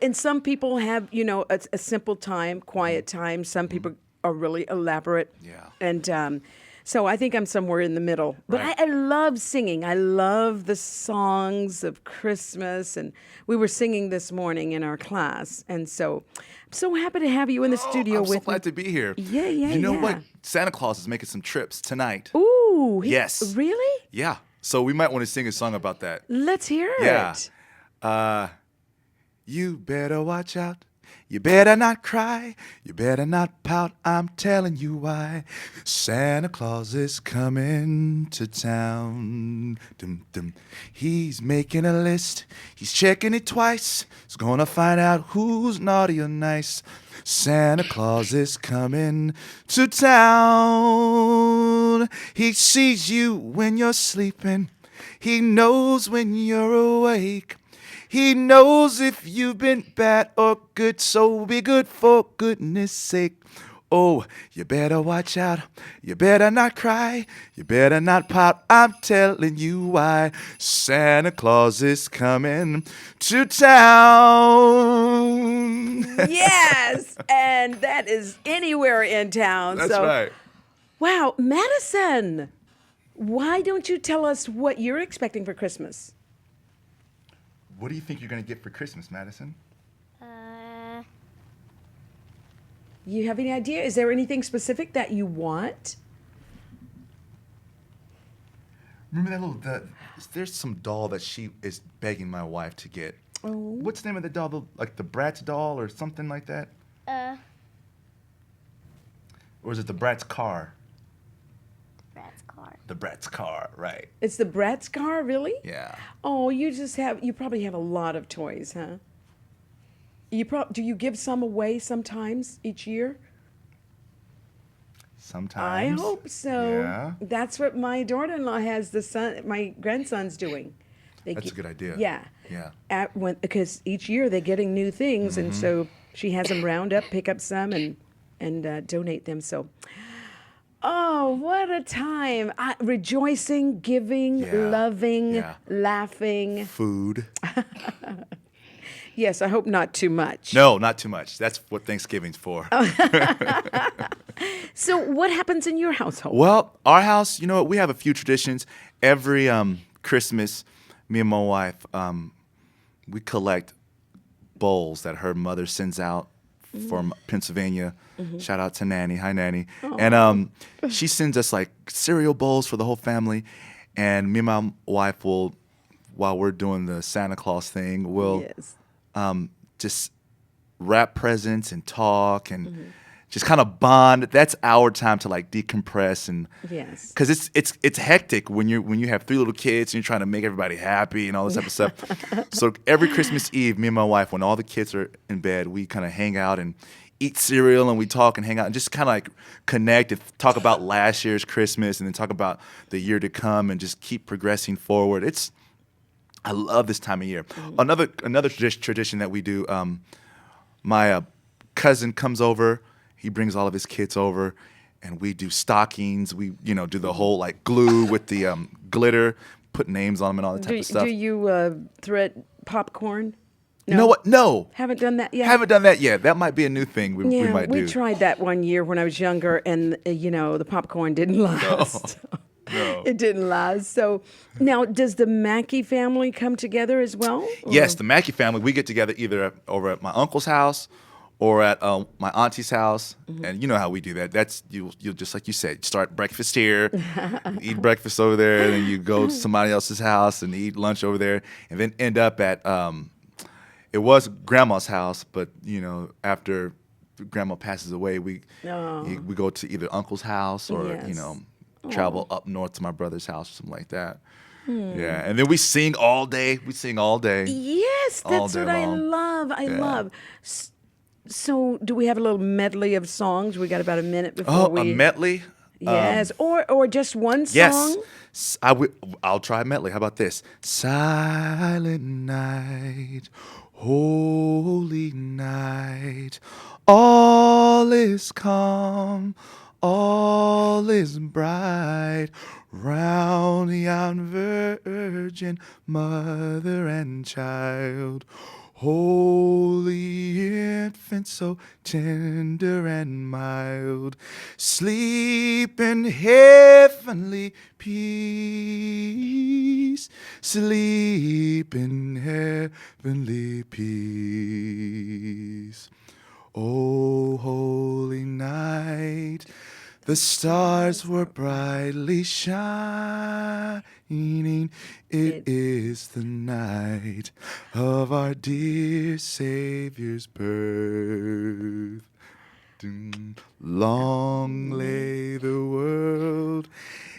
And some people have, a simple time, quiet time. Some people are really elaborate. Yeah. And so I think I'm somewhere in the middle. But Right. I love singing. I love the songs of Christmas. And we were singing this morning in our class. And so I'm so happy to have you in the studio I'm so with me. glad to be here. Yeah, yeah, You know yeah. what? Santa Claus is making some trips tonight. Ooh. Yes. Really? Yeah. So we might want to sing a song about that. Let's hear Yeah. it. You better watch out. You better not cry. You better not pout. I'm telling you why. Santa Claus is coming to town. Dum, dum. He's making a list. He's checking it twice. He's gonna find out who's naughty or nice. Santa Claus is coming to town. He sees you when you're sleeping. He knows when you're awake. He knows if you've been bad or good, so be good for goodness sake. Oh, you better watch out. You better not cry. You better not pout. I'm telling you why. Santa Claus is coming to town. Yes, and that is anywhere in town. That's so, right. Wow, Madison, why don't you tell us what you're expecting for Christmas? What do you think you're going to get for Christmas, Madison? You have any idea? Is there anything specific that you want? Remember there's some doll that she is begging my wife to get. Oh. What's the name of the doll? Like the Bratz doll or something like that? Or is it the Bratz car? Bratz car. The Bratz car, right. It's the Bratz car, really? Yeah. Oh, you probably have a lot of toys, huh? Do you give some away sometimes each year? Sometimes. I hope so. Yeah. That's what my daughter-in-law has my grandson's doing. That's a good idea. Yeah. Yeah. Because each year they're getting new things, and so she has them round up, pick up some, and donate them. So, oh, what a time! Rejoicing, giving, loving, laughing. Food. Yes, I hope not too much. No, not too much. That's what Thanksgiving's for. So, what happens in your household? Well, our house, you know what? We have a few traditions. Every Christmas, me and my wife, we collect bowls that her mother sends out from Pennsylvania. Shout out to Nanny. Hi, Nanny. And she sends us like cereal bowls for the whole family. And me and my wife will, while we're doing the Santa Claus thing, we'll just wrap presents and talk and just kind of bond. That's our time to like decompress and because it's hectic when you have 3 little kids and you're trying to make everybody happy and all this type of stuff. So every Christmas Eve, me and my wife, when all the kids are in bed, we kind of hang out and eat cereal and we talk and hang out and just kind of like connect and talk about last year's Christmas and then talk about the year to come and just keep progressing forward. I love this time of year. Another tradition that we do. My cousin comes over. He brings all of his kids over, and we do stockings. We do the whole like glue with the glitter, put names on them and all that type of stuff. Do you thread popcorn? No. You know what? No. Haven't done that yet? Haven't done that yet. That might be a new thing we might do. We tried that one year when I was younger, and the popcorn didn't last. No. It didn't last. So now, does the Mackey family come together as well? Or? Yes, the Mackey family. We get together either over at my uncle's house or at my auntie's house, and you know how we do that. That's you just like you said. Start breakfast here, eat breakfast over there, and then you go to somebody else's house and eat lunch over there, and then end up at it was grandma's house, but after grandma passes away, we go to either uncle's house or travel up north to my brother's house or something like that. Yeah, and then we sing all day. Yes, that's what I love. I love. So, do we have a little medley of songs? We got about a minute before we. Oh, a medley. Yes, or just one song. Yes, I'll try a medley. How about this? Silent night, holy night, all is calm all is bright round yon virgin mother and child. Holy infant, so tender and mild, sleep in heavenly peace, sleep in heavenly peace. O holy night, the stars were brightly shining. It is the night of our dear Savior's birth. Long lay the world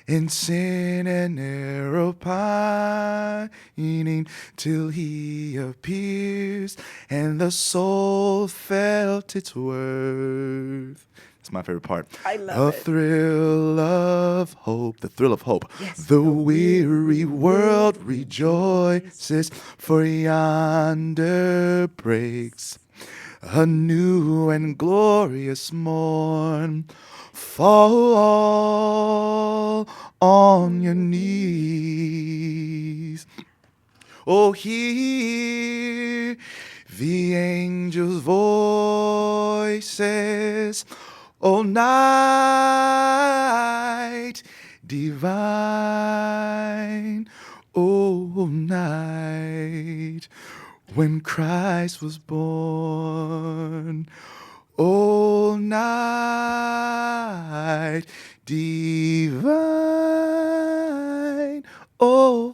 in sin and error pining, till he appears and the soul felt its worth. That's my favorite part. I love it. Thrill of hope, the thrill of hope. Yes. The weary world rejoices, for yonder breaks a new and glorious morn. Fall on your knees. Oh, hear the angels' voices. O night divine, O night when Christ was born. O night divine, O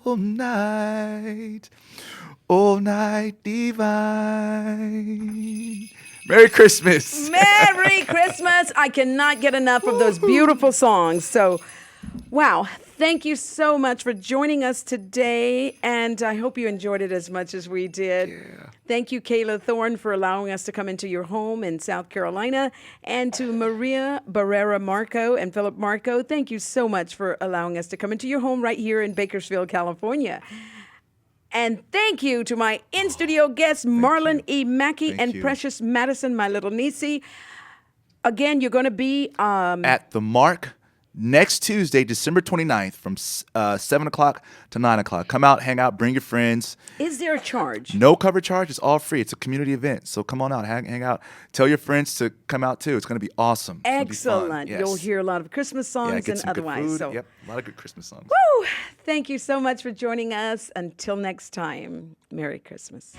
night divine. Merry Christmas. Merry Christmas. I cannot get enough of those beautiful songs. So, wow. Thank you so much for joining us today. And I hope you enjoyed it as much as we did. Yeah. Thank you, Kayla Thorne, for allowing us to come into your home in South Carolina. And to Maria Barrera Marco and Philip Marco, thank you so much for allowing us to come into your home right here in Bakersfield, California. And thank you to my in-studio guests, Marlon E. Mackey and Precious Madison, my little niecey. Again, you're going to be at the Mark next Tuesday, December 29th from 7 o'clock to 9 o'clock. Come out, hang out, bring your friends. Is there a charge? No cover charge. It's all free. It's a community event. So come on out, hang out. Tell your friends to come out too. It's going to be awesome. Excellent. Yes. You'll hear a lot of Christmas songs and otherwise. So. Yep, a lot of good Christmas songs. Woo! Thank you so much for joining us. Until next time, Merry Christmas.